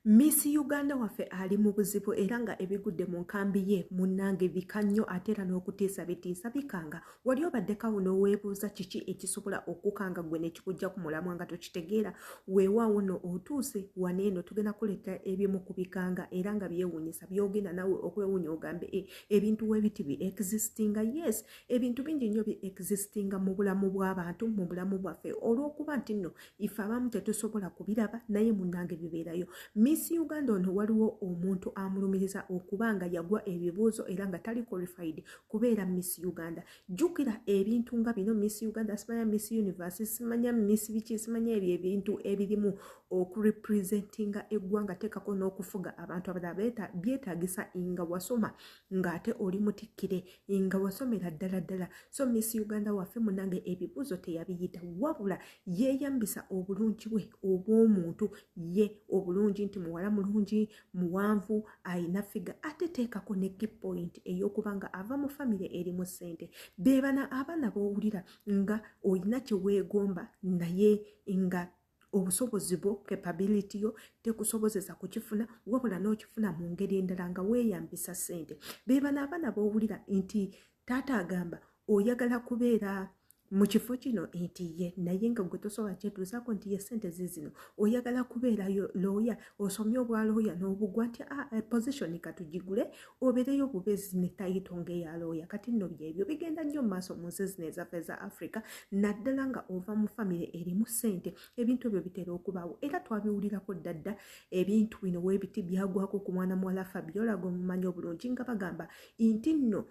Miss Uganda waffe ali mu buzibu era nga ebigudde mu nkambi ye munnange bikanyo ate era n'okutiisa bitiisa bikanga. Wali obaddekawo n'oweebuuza kiki ekisobola okukanga gwe ne kikujja ku mulamwa nga tokitegeera. Weewaawo nno otuuse waneeno tugenda kuleeta ebimu ku bikanga era nga byewuunyisa byogenda nawe okwewuunya ogambe ebintu weebiti bi existinga. Yes, ebintu bingi nnyo bi existinga mu bulamu bw'abantu mu bulamu bwaffe olw'okuba nti nno ife abamu tetusobola kubiraba naye munnange bibeerayo. Miss Uganda ono waliwo omuntu amulumiriza okubanga yagwa ebibuuzo era nga tali qualified kubeera Miss Uganda. Jukira ebintu nga bino Miss Uganda simanya Miss Universe simanya Miss biki simanya ebintu ebirimu okurepresentinga eggwanga tekako n'okufuga abantu abalala byetaagisa nga wasoma ng'ate oli mutikkire nga wasomera ddala. So Miss Uganda waffe munange ebibuuzo teyabiyita wabula yeeyambisa obulungi bwe obw'omuntu ye obulungi nti muwala mulungi muwanvu ayina figa ate teekako ne key point ey'okubanga ava mu famire erimu ssente. Beebana abaana b'owulira nga oyina kye weegomba naye nga obusobozi bwo capability yo tekusobozesa kukifuna wabula n'okifuna mu ngeri endala nga weeyambisa ssente. Beebana abaana b'owulira nti taata agamba oyagala kubeera mu kifo kino nti ye naye nga gwe tosobola kyetuusaako nti ye ssente zizino oyagala kubeera looya osomye obwa looya n'obugwa nti position katugigule obeereyo bubeezi ne tayito ng'eya looya. Kati nno byebyo bigenda nnyo mu maaso mu nsi zino ezaffe za Africa naddala nga ova mu famire erimu ssente ebintu ebyo bitera okubaawo era twabiwulirako ddadda ebintu bino weebiti byagwako ku mwana muwala Fabiola gwomumanyi obulungi nga bagamba nti nno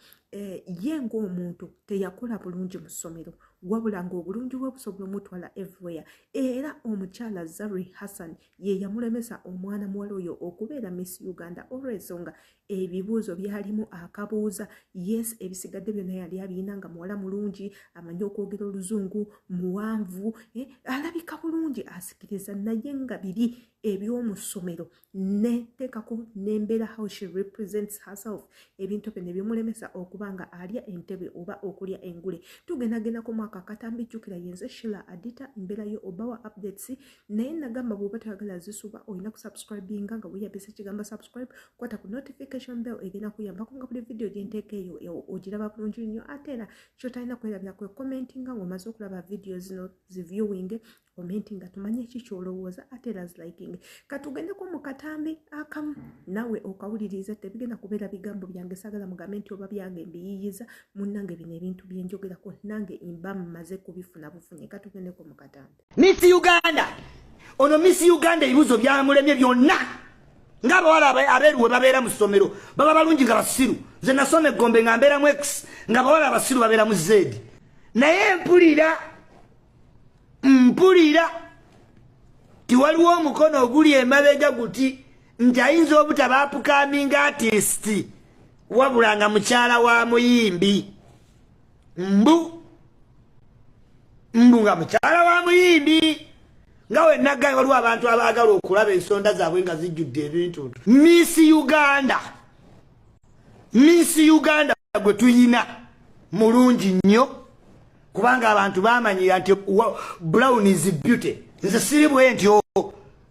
ye ng'omuntu teyakola bulungi mu ssomero wabula ng'obulungi bwe busobola omutwala everywhere era omukyala Zari Hassan ye yamulemesa omwana muwala oyo okubeera Miss Uganda olw'ensonga ebibuuzo byalimu akabuuza. Yes, ebisigadde byonna yali abiyina nga muwala mulungi amanyi okwogera oluzungu muwanvu alabika bulungi asikiriza naye nga biri eby'omu ssomero ne teekako n'embeera how she represents herself ebintu bye ne bimulemesa okubanga alya entebe oba okulya engule. Tugendagenda ku mwaka Katambi jjukira yenze Sheila Adita embeera yo obawa updates naye nagamba bw'oba toyagala zisuba olina kusubscribinga nga weeyambisa ekigambo subscribe kwata ku notification bell egenda kuyambako nga buli video gye nteeka eyo ogiraba bulungi nnyo ate era ky'otalina kwerabira kwe commentinga ng'omaze okulaba video zino ziviewing commentinga tumanye eki ky'olowooza ate era ziliking. Katugendeko mu katambi akamu nawe okawuliriza tebigenda kubeera bigambo byange sagala mugambe nti oba byange mbiyiyiza munnange bino ebintu byenjogerako nange mba mmaze kubifuna bufunye. Katugendeko mu katambi. Miss Uganda ono Miss Uganda ebibuuzo byamulemye byonna ng'abawala abeeruwe babeera mu ssomero baba balungi nga basiru nze nasoma eggombe nga mbeeramu X nga bawala abasiru babeera mu Z naye mpulira tiwaliwo omukono oguli emabega guti nti ayinza obutabaapukaminga artist wabula nga mukyala wa muyimbi mbu nga mukyala wa muyimbi nga wenaggaye waliwo abantu abaagala okulaba ensonda zaabwe nga zijjudde ebintu. Miss Uganda gwe tuyina mulungi nnyo kubanga abantu bamanyira nti brown is beauty. Nze siri bwe nti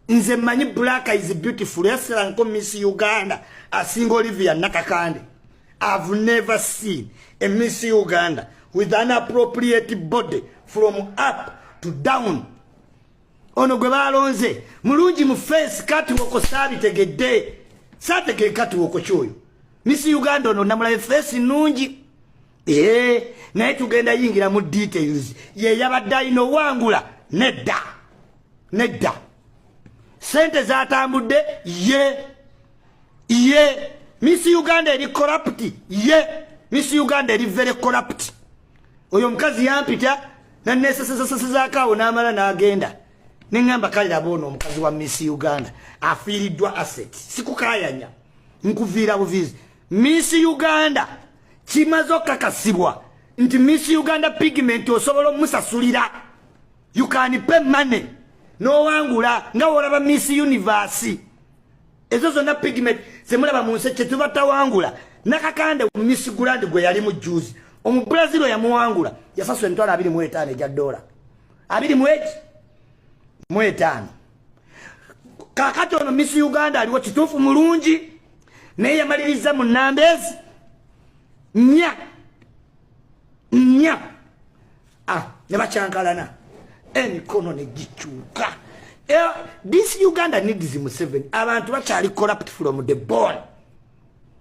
nze mmanyi black is beautiful yasira nko Miss Uganda asinga Olivia Nakakande. I've never seen a Miss Uganda with an appropriate body from up to down. Ono gwe balonze mulungi mu face katuwoko saabitegedde saategee katuwoko kyoyo. Miss Uganda ono namulabe face nungi naye tugenda yingira mu details ye yabadde alina owangula nedda sente zatambudde ye Miss Uganda eri corrupt Miss Uganda eri very corrupt. Oyo mukazi yampita nanesasasasazakaawo n'amala n'agenda neŋŋamba kalira bono omukazi wa Miss Uganda afiiriddwa asset sikukayanya nkuviira buvizi. Miss Uganda kimaze okakasibwa nti Miss Uganda pigment osobola omusasulira you can pay money n'owangula nga wolaba Miss Universe ezo zonna pigment zemulaba mu nsi kyetuba tawangula. Nakakande Miss Grand gwe yali mu juice omu Brazil yamuwangula yasasula emitwalo 25 egya dola 25 kakati ono Miss Uganda aliwo kituufu mulungi naye yamaliriza mu Numbers nya ne bakyankalana emikono ne gikyuka. This Uganda needs Museveni. Abantu bakyali corrupt from the bone.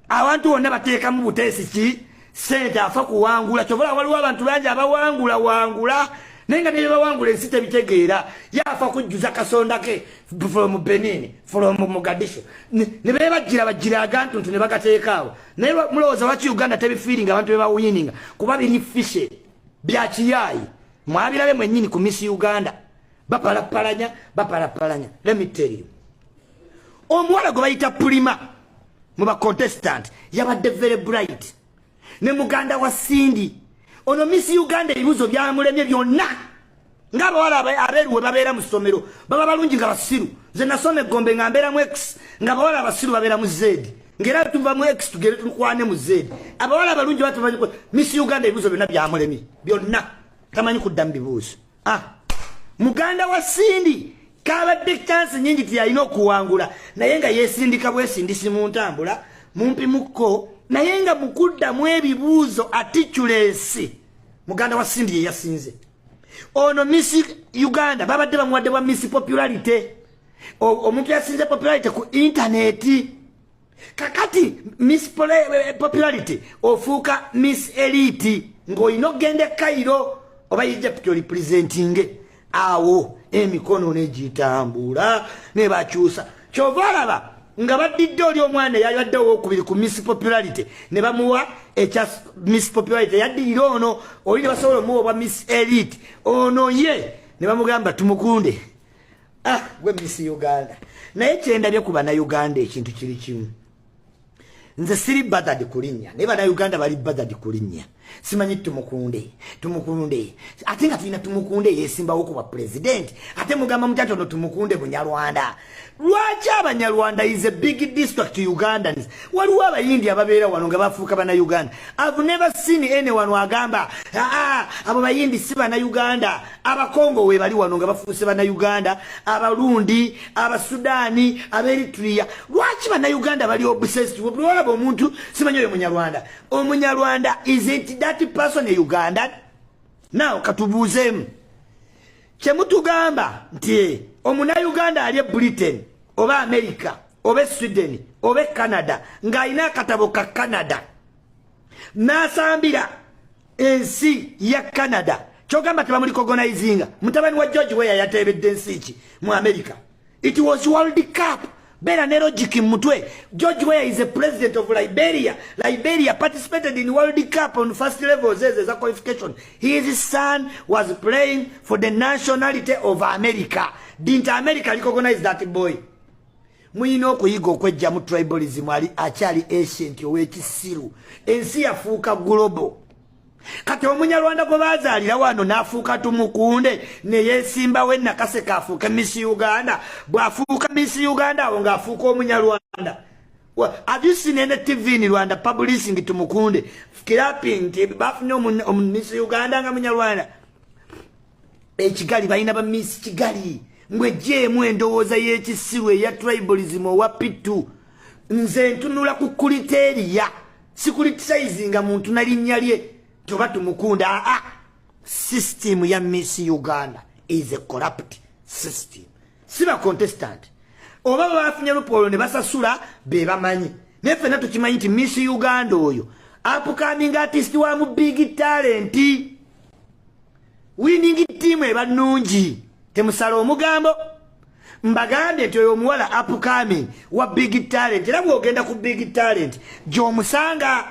Abantu bonna bateekamu buteesi ki sente afa kuwangula. Kyobola waliwo abantu bangi abawangula naye nga ne bawangula ensi tebitegeera. Yafa kujjuza kasonda ke from Benin, from Mogadishu. Ne bajira agantuntu ne bagateekaawo. Naye mulowooza lwaki Uganda tebifiiringa abantu be bawuyininga kuba biri fishe bya kiyaayi. Mwabirabe mwennyini ku Miss Uganda. Bapalapalanya. Let me tell you. Omuwala gwe bayita Prima mu ba contestant yabadde very bright. Ne muganda wa Cindy. Ono Miss Uganda ebibuzo byamulemye byonna. Ng'abawala abeeruwe babeera mu ssomero. Baba balungi nga basiru. Nze nasoma Gombe nga mbeera mu X. Ng'abawala abasiru babeera mu Z. Ngera tuva mu X tugere tukwane mu Z. Abawala balungi batumanyi ko Miss Uganda ebibuzo byonna byamulemye. Byonna. Tamanyi kudda mu bibuuzo. Muganda wa Cindy kabadde chance nyingi tiyalina okuwangula naye nga yesindika bwesindisi mu ntambula mumpi mukko naye nga mukudda mu ebibuuzo aticulesi. Muganda wa Cindy ye yasinze. Ono Miss Uganda babadde bamuwadde bwa Miss Popularity. Omuntu yasinze popularity ku internet. Kakati Miss Popularity ofuuka Miss Elite ng'olina ogende Cairo oba Egypt representing. Awo emikono negitambula ne bakyusa. Kyova alaba nga baddidde oli omwana yabadde owokubiri ku Miss Popularity ne bamuwa ekya Miss Popularity yaddirira ono oli ne basobola omuwa obwa Miss Elite ono ye ne bamugamba tumukunde. Gwe Miss Uganda naye kyendabye ku bannayuganda ekintu kiri kimu. Nze siri badadi kulinnya ne bannayuganda bali badadi kulinnya. Simanyi tumukunde ate nga tulina tumukunde yesimbawo kuba president ate mugamba mutatono tumukunde Bunyarwanda. Lwaki Abanyarwanda is a big district to Ugandans? Waliwo abayindi ababeera wano nga bafuuka Bannayuganda. I've never seen anyone wagamba abo bayindi si Bannayuganda. Abakongo we bali wano nga bafuuse Bannayuganda, Abarundi, Abasudaani, Aberitria. Lwaki Bannayuganda bali obsessed? Olaba omuntu simanyi oyo Munyarwanda. Omunyarwanda is it that person a Ugandan? Now katubuuzemu kyemutugamba nti Omunnayuganda ali Britain oba America oba Sweden oba Canada ng'alina akatabo ka Canada n'asambira ensi ya Canada kyogamba tebamulikogonaizinga. Mutabani wa George Weah yateebedde ensi ki mu America. It was World Cup. Bera ne logic mutwe. George Weah is a president of Liberia. Liberia participated in World Cup on first level as a qualification. His son was playing for the nationality of America. Didn't America recognize that boy? Muyina okuyiga okwejja mu tribalism ali akyali ancient ow'ekisiru. Ensi yafuuka global. Kati Omunyarwanda gwe bazaalira wano n'afuuka tumukunde ne yeesimbawo ennakaseka afuuka Miss Uganda. Bw'afuuka Miss Uganda awo ng'afuuka Omunyarwanda. Have you seen any TV in Rwanda publishing tumukunde clapping nti bafunye Miss Uganda nga Munyarwanda? Ekigali balina ba Miss Kigali mwejjeemu endowooza y'ekisiru eya tribalism owa pitu. Nze ntunula ku kuliteeriya si kulitisayizinga muntu na linnya lye toba tumukunda. System ya Miss Uganda is a corrupt system. Siba contestant oba bafunye lupolo ne basasula be bamanyi naye ffenna tukimanyi nti Miss Uganda oyo upcoming artist wa mu big talent winning team eba nnungi. Temusala omugambo mbagambye nti oyo omuwala upcoming wa big talent era bw'ogenda ku big talent gy'omusanga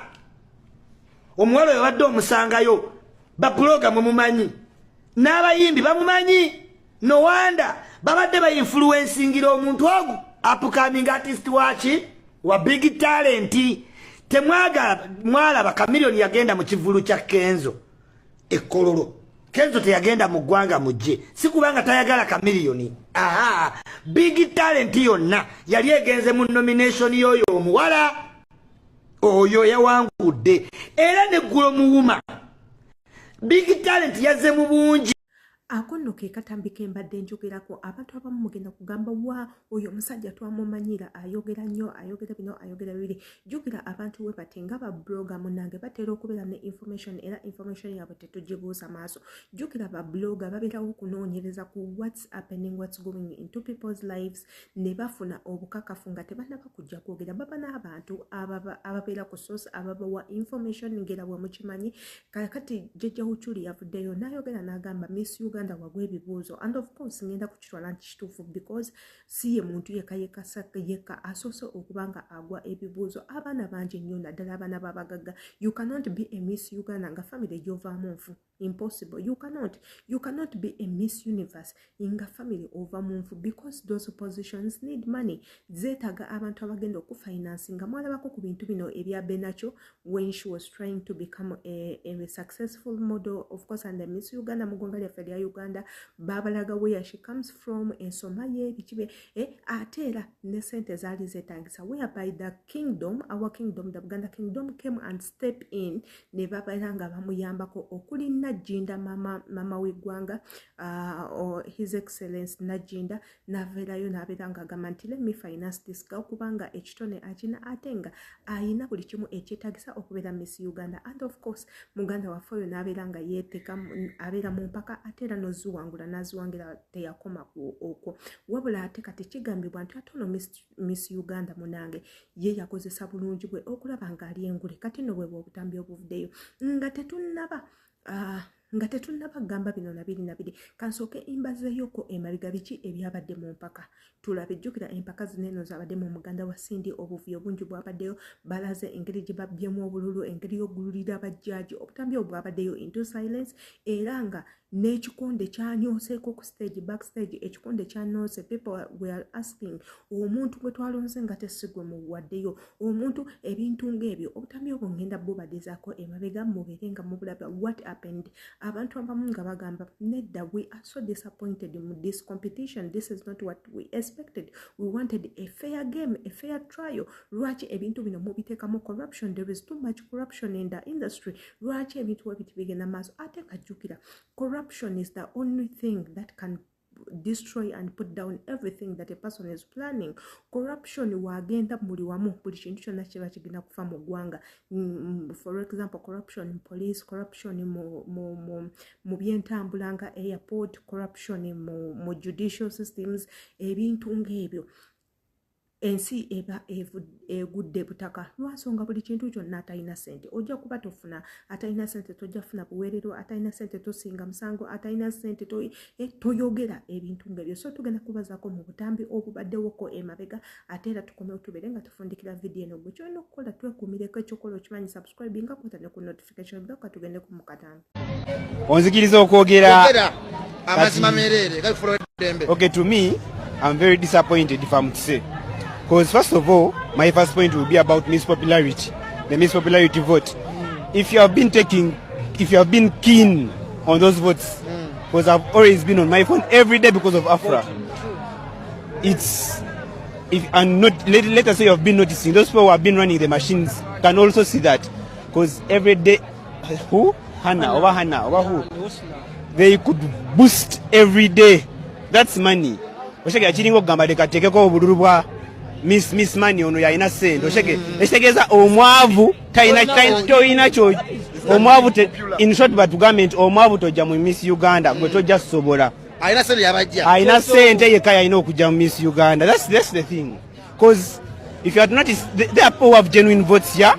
omuwala oyo badde omusangayo babuloga mumumanyi n'abayimbi bamumanyi. No wonder babadde bayinfluencingira omuntu ogu upcoming artist waki wa big talent. Mwalaba Chameleone yagenda mu kivulu kya Kenzo Ekololo. Kenzo teyagenda mu ggwanga mujje si kubanga tayagala Chameleone. Big talent yonna yali egenze mu nomination y'oyo omuwala oyo yawangudde era neggulo muwuma. Big talent yazze mu bungi. Ako nno ke katambi ke mbadde njogerako abantu abamu mugenda kugamba wa oyo omusajja twamumanyira ayogera nnyo ayogera bino ayogera bibiri jjukira abantu we bate nga ba blogger munnange batera okubeera ne information era information yaabwe tetugibuuza maaso jjukira ba blogger babeerawo okunoonyereza ku what's happening what's going into people's lives ne bafuna obukakafu nga tebannaba kujja kwogera baba n'abantu ababeera ku source ababawa information ngera bwe mukimanyi kakati jjajja Uchuli yavuddeyo n'ayogera n'agamba Miss Uganda wagwa ebibuuzo and of course ngenda kukitwala nti kituufu because si ye muntu yeka asoose okuba nga agwa ebibuuzo abaana bangi nnyo naddala abaana b'abagagga you cannot be a Miss Uganda nga family gy'ovaamu nfu impossible you cannot be a Miss Universe nga family ova mu nfu because those positions need money zeetaga abantu abagenda okufinance nga mwalabako ku bintu bino ebya Benacho when she was trying to become a successful model of course and the Miss Uganda mugonga lyaffe lya Uganda babalaga where she comes from ensoma ye bikibe ate era ne sente zaali zeetagisa whereby the kingdom our kingdom the Buganda kingdom came and step in ne babeera nga bamuyambako okuli Najinda mama w'eggwanga or his excellence Najinda n'aveerayo n'abeera nga agamba nti let me finance this girl kubanga ekitone akina ate nga ayina buli kimu ekyetagisa okubeera Miss Uganda and of course muganda waffe oyo n'abeera nga yeeteka abeera mu mpaka ate era n'oziwangula n'aziwangira teyakoma okwo wabula ate kati kigambibwa nti ate ono Miss Uganda munange ye yakozesa bulungi bwe okulaba ng'ali engule kati no bwe obutambi obuvuddeyo nga tetunnaba gamba bino nabiri kansooke imbazeeyoko emabega biki ebyabadde mu mpaka tulabe jjukira empaka zineno zabadde mu muganda wa Sindi obuvuyo bungi bwabaddeyo balaze engeri gye babyemu obululu engeri y'ogululira abajjaaji obutambi obwabaddeyo into silence era nga n'ekikonde kyanyooseeko ku stage backstage ekikonde kyanoose people were asking omuntu gwe twalonze nga tesigwe muwaddeyo omuntu ebintu ng'ebyo obutambi obwo ngenda bubadezaako emabega mubeere nga mubulaba what happened abantu abamu nga bagamba nedda we are so disappointed in this competition this is not what we expected we wanted a fair game a fair trial lwaki ebintu bino mubiteekamu corruption there is too much corruption in the industry lwaki ebintu webiti bigenda maaso ate kajjukira corruption is the only thing that can destroy and put down everything that a person is planning. Corruption wagenda buli wamu buli kintu kyonna kiba kigenda kufa mu ggwanga. For example, corruption in police, corruption mu byentambula nga airport, corruption mu judicial systems, ebintu ng'ebyo. Ensi eba egudde butaka lwansonga buli kintu kyonna atalina sente ojja kuba tofuna atalina sente tojja funa buweerero atalina sente tosinga musango atalina sente toyogera ebintu ng'ebyo so tugenda kubazaako mu butambi obubaddewoko emabega ate era tukomewo tubeere nga tufundikira vidiyo eno gwe kyolina okukola twekuumireko ekyokola okimanyi subscribe nga kwata ne ku notification bell ka tugende ku mukatambi onzikiriza okwogera amazima meerere gafulo dembe. Okay, to me I'm very disappointed if I'm to say. Because first of all, my first point will be about Miss Popularity, the Miss Popularity vote. If you have been keen on those votes, because I've always been on my phone every day because of Afra. Let us say you have been noticing, those people who have been running the machines can also see that. Because every day, Hannah, they could boost every day. That's money. Miss Money ono yalina sente osheke ekitegeeza omwavu toyina kyo omwavu in short but government omwavu tojja mu Miss Uganda gwe tojja sobola alina sente yekka yalina okujja mu Miss Uganda. That's the thing, because if you had noticed there are people who have genuine votes here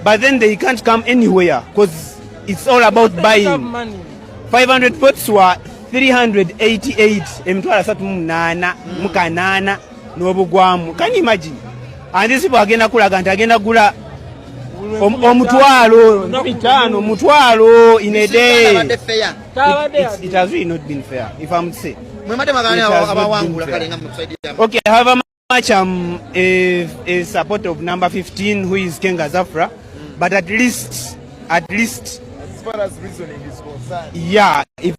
but then they can't come anywhere because it's all about buying. 500 votes were 388 emitwalo 38 mukanana n'obugwamu. Can you imagine? And these people agenda kulaga nti agenda gula omutwalo in a day. It has really not been fair, if I'm to say. Okay, however much I'm a supporter of number 15 who is Kenga Zafra, but at least as far as reasoning is concerned, yeah, if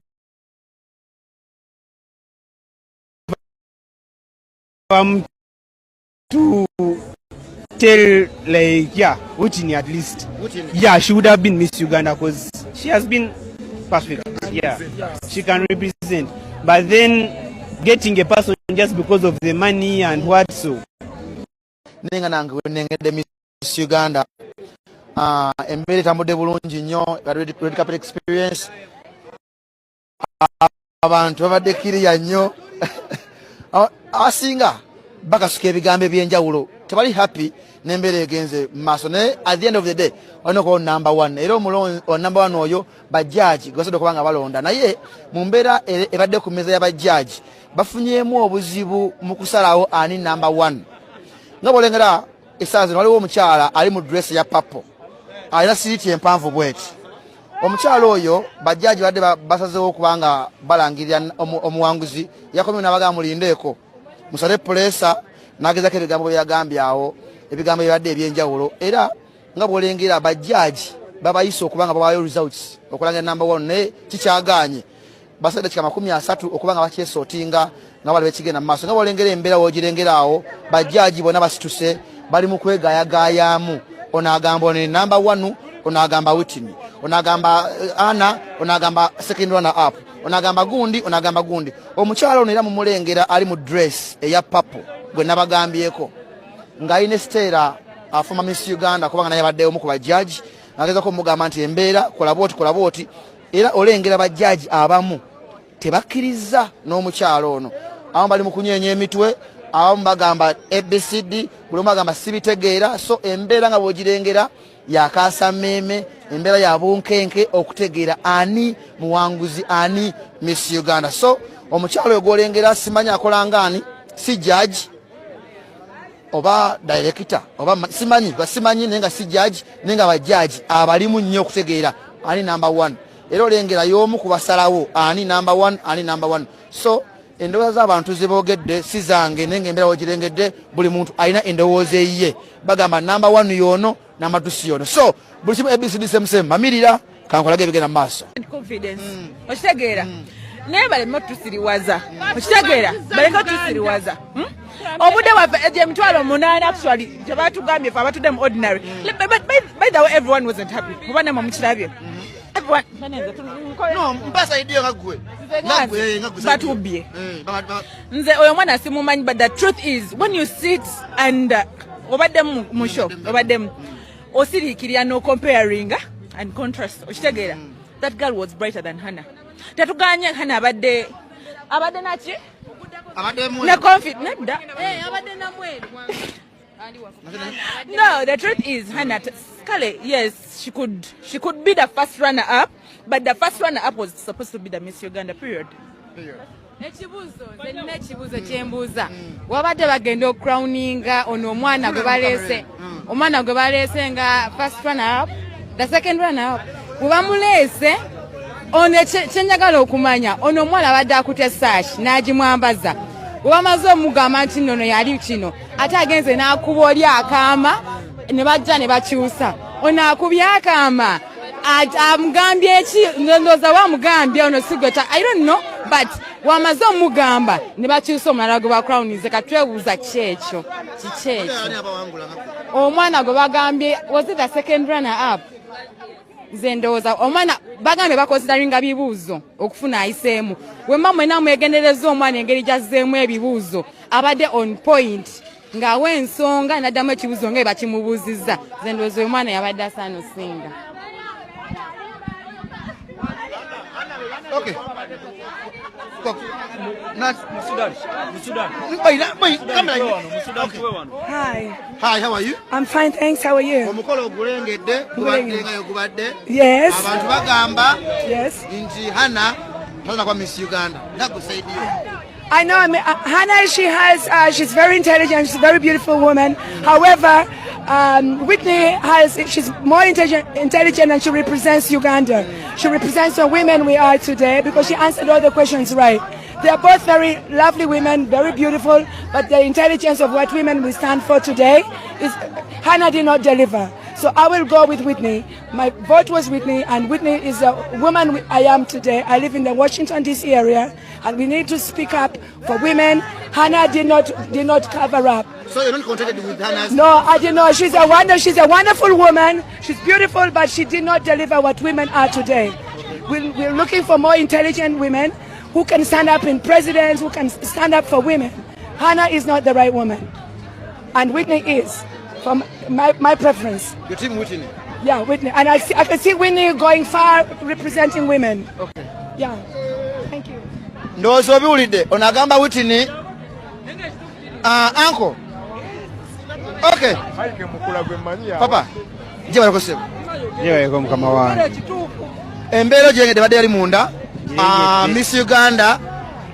to tell like Wuuno at least she would have been Miss Uganda because she has been perfect. She can represent decent, but then getting a person just because of the money and what so. Nenga nange nengede Miss Uganda. Embele tambode bulungi nnyo, red carpet experience. Abantu babadde kiriya nnyo. Asinga bakasuka ebigambo ebyenjawulo. Tebali happy n'embeera egenze maaso naye at the end of the day olina okuba number one era number one oyo bajjaji gwasadde okubanga balonda naye mu mbeera ebadde ku mmeeza y'abajjaji bafunyeemu obuzibu mu kusalawo ani number one nga bw'olengera essaawa zino waliwo omukyala ali mu dress ya purple alina siriiti empanvu bweti omukyala oyo bajjaji badde basazeewo okubanga balangirira omuwanguzi yakomyewo n'abagamba mulindeeko musale pulesa n'agezako ebigambo bye yagambye awo ebigambo ebibadde ebyenjawulo era nga bw'olengera abajjaji babayise okubanga babayo results okulangira number one naye kikyagaanye basadde kika 30 okubanga bakyesootinga nga bali bekigenda mu maaso nga bw'olengera embeera w'ogirengera awo bajjaji bonna basituse bali mu kwegaayagaayaamu ono agamba ono number one ono agamba Whitney ono agamba Anna ono agamba second runner up ono agamba gundi ono agamba gundi omukyala ono era mu mulengera ali mu dress eya purple gwe nabagambyeko ng'ayina Stella afuma Miss Uganda kubanga naye baddeyo mu ku bajjaji ng'agezako mugamba nti embeera kola booti era olengera bajjaji abamu tebakkiriza n'omukyalo ono abamu bali mu kunyeenya emitwe abamu bagamba ABCD buli omu bagamba sibitegeera so embeera nga bw'ogirengera yakaasa mmeeme embeera ya bunkenke okutegeera ani muwanguzi ani Miss Uganda so omukyalo oyo gw'olengera simanyi akola ngaani si judge oba director oba simanyi nenga si judge nenga bajjaji abalimu nnyo okutegeera ani number one era olengera y'omu kubasalawo ani number one so endowooza z'abantu ziboogedde si zange nenga embeera wogirengedde buli muntu alina endowooza eyiye bagamba number one y'ono number two si y'ono so buli kimu ABCD semusemu mamirira kankolage ebigenda mu maaso confidence okitegeera naye baleme otusiriwaza okitegeera baleke otusiriwaza obudde waffe emitwalo 8 actually tebatugambye fe abatudde mu ordinary by the way everyone wasn't happy kuba ne mukirabye no mpasa idiyo ngagwe batubye nze oyo mwana simumanyi but the truth is when you sit and obadde mu show obadde osirikirya no comparing and contrast okitegeera that girl was brighter than Hannah tetuganye Hannah abadde naki na confident abadde na mweru no the truth is Hannah Kale yes she could be the first runner up but the first runner up was supposed to be the Miss Uganda period. Ekibuuzo kyembuuza wabadde bagenda ocrowninga ono omwana gwe baleese nga first runner up the second runner up bwe bamuleese ono kyenjagala okumanya ono omwana abadde akute sash n'agimwambaza bwe bamaze omugamba nti nno yali kino ate agenze n'akuba oli akaama ne bajja ne bakyusa ono akubye akaama amugambye eki ndowooza wamugambye ono sigweta I don't know but wamaze omugamba ne bakyusa omulala gwe bakrownize katwebuuza kikyekyo omwana gwe bagambye was it the second runner up nze ndowooza omwana bagambye bakonsideringa bibuuzo okufuna ayiseemu wemba mwena mwegendereza omwana engeri gyazzeemu ebibuuzo abadde on point ng'awa ensonga n'addamu ekibuuzo nga bakimubuuzizza nze ndowooza oyo mwana yabadde asaana osinga okay Hi, how are you? I'm fine, thanks. How are you? Omukolo gulengedde gubadenga gubadde. Yes. Abantu bagamba. Yes. Inji Hannah tazana kwa Miss Uganda. Nakusaidia. I know. I mean, Hannah. She's very intelligent. She's a very beautiful woman. However, Whitney she's more intelligent and she represents Uganda. She represents the women we are today because she answered all the questions right. They are both very lovely women, very beautiful, but the intelligence of what women we stand for today is Hannah did not deliver. So I will go with Whitney. My vote was Whitney, and Whitney is a woman I am today. I live in the Washington, D.C. area, and we need to speak up for women. Hannah did not cover up. So you're not contacted with Hannah? No, I did not. She's a wonderful woman. She's beautiful, but she did not deliver what women are today. We're looking for more intelligent women. who can stand up in presidents, who can stand up for women. Hannah is not the right woman. And Whitney is, from my preference. Your team Whitney? Yeah, Whitney. And I can see Whitney going far representing women. Okay. Yeah. Thank you. Ndozo biwulidde onagamba Whitney. Uncle. Okay. Papa. Je balakosebo. Je bayeko mukama wange. Embeero gyengedde badde yali munda. Miss Uganda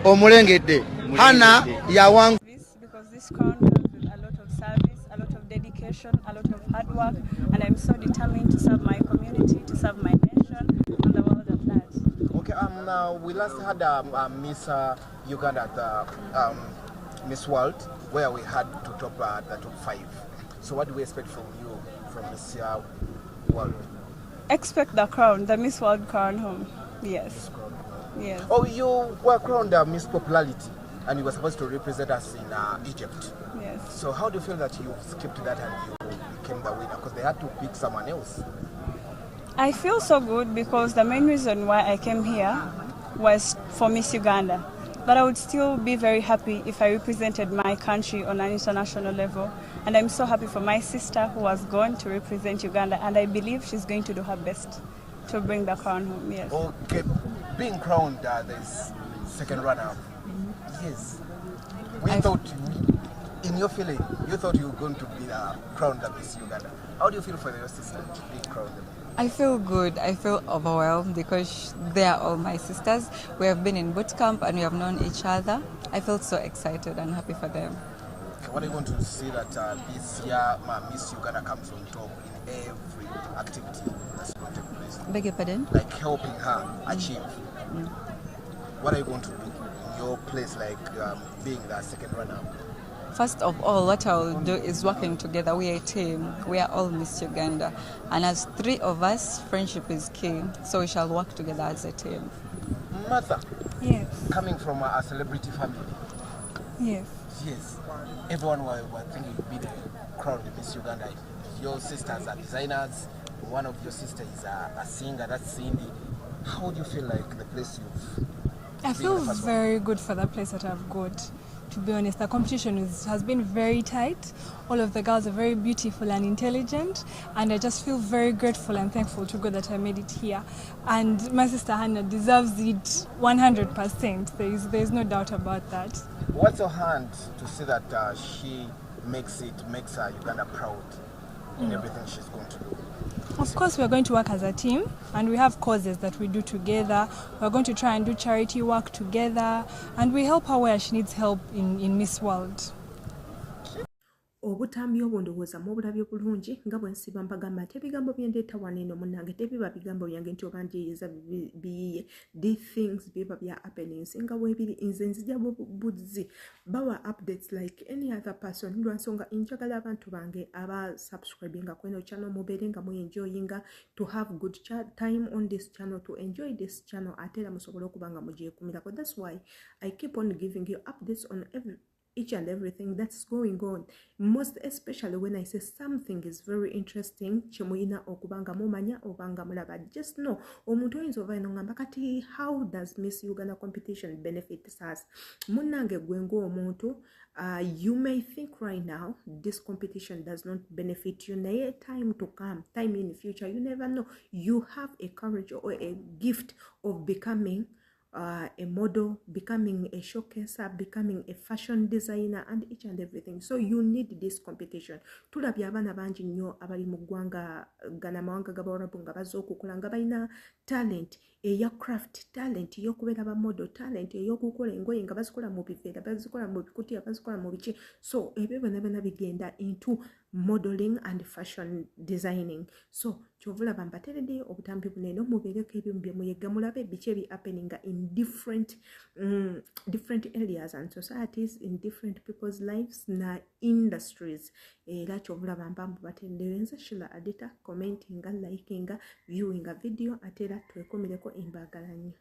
omulengedde. Hannah yawangu. Because this crown comes with a lot of service, a lot of dedication, a lot of hard work, and I'm so determined to serve my community, to serve my nation, and the world at large. Okay, we last had Miss Uganda at the Miss World, where we had to top the top 5. So what do we expect from you from this world? Expect the crown, the Miss World crown home. Yes. Yes. Oh, you were crowned Miss Popularity, and you were supposed to represent us in Egypt. Yes. So how do you feel that you skipped that and you became the winner? Because they had to pick someone else. I feel so good because the main reason why I came here was for Miss Uganda. But I would still be very happy if I represented my country on an international level. And I'm so happy for my sister who was going to represent Uganda, and I believe she's going to do her best to bring the crown home. Yes. Okay, being crowned this second runner-up. Yes. We thought, in your feeling, you thought you were going to be crowned the Miss Uganda. How do you feel for your sister being crowned? I feel good. I feel overwhelmed because they are all my sisters. We have been in boot camp and we have known each other. I feel so excited and happy for them. Okay, what are you going to see that this year Miss Uganda comes on top in every activity that's going to take place? Beg your pardon? Like helping her achieve. What are you going to do in your place, like being the second runner? First of all, what I will do is working together. We are a team. We are all Miss Uganda. And as 3 of us, friendship is key. So we shall work together as a team. Martha? Yes. Coming from a celebrity family? Yes. Yes. Everyone were thinking you'd be the crown of Miss Uganda. Your sisters are designers. One of your sisters is a singer, that's Cindy. How do you feel like the place you've... I feel very good for the place that I've got. To be honest, the competition has been very tight. All of the girls are very beautiful and intelligent, and I just feel very grateful and thankful to God that I made it here. And my sister Hannah deserves it 100%. There is no doubt about that. What's your hand to see that she makes Uganda proud in everything she's going to do? Of course, we are going to work as a team, and we have causes that we do together. We're going to try and do charity work together, and we help her where she needs help in Miss World. Obutambi obundowooza mubulabye bulungi nga bwe nsiba mpagamba nti ebigambo byendeeta wano eno munnange tebiba bigambo byange nti oba njeeyeza biyiye the things biba bya happenings nga weebiri nze nzija buzi bawa updates like any other person lwansonga njagala abantu bange aba subscribinga kweno channel mubeere nga muenjoyinga to have good time on this channel, to enjoy this channel ate era musobole okuba nga mugyekumirako. That's why I keep on giving you updates on each and everything that's going on, most especially when I say something is very interesting chemuyina okubanga mumanya obanga mulaba. Just know omuntu oyinza ova eno ngamba kati how does Miss Uganda competition benefit us munnange gwengo omuntu. You may think right now this competition does not benefit you, naye time to come, time in the future, you never know. You have a courage or a gift of becoming a model, becoming a showcaser, becoming a fashion designer, and each and everything. So you need this competition. Tulabye abaana bangi nnyo abali mu ggwanga gana mawanga g'Abawarabu nga bazze okukola nga balina talent eya craft, talent ey'okubeera ba model, talent ey'okukola engoye nga bazikola mu biveera, bazikola mu bikutiya, bazikola mu biki. So ebyo byonna bigenda into modeling and fashion designing. So kyovulaba mbateredde obutambi buneeno mubeereko ebyo bye muyega mulabe biki ebi happening in different areas and societies, in different people's lives na industries. Era kyovulaba mpamvu bateredde nze Sheila Adita, commentinga, likinga, viewinga video ate era twekomereko embaagalanyo.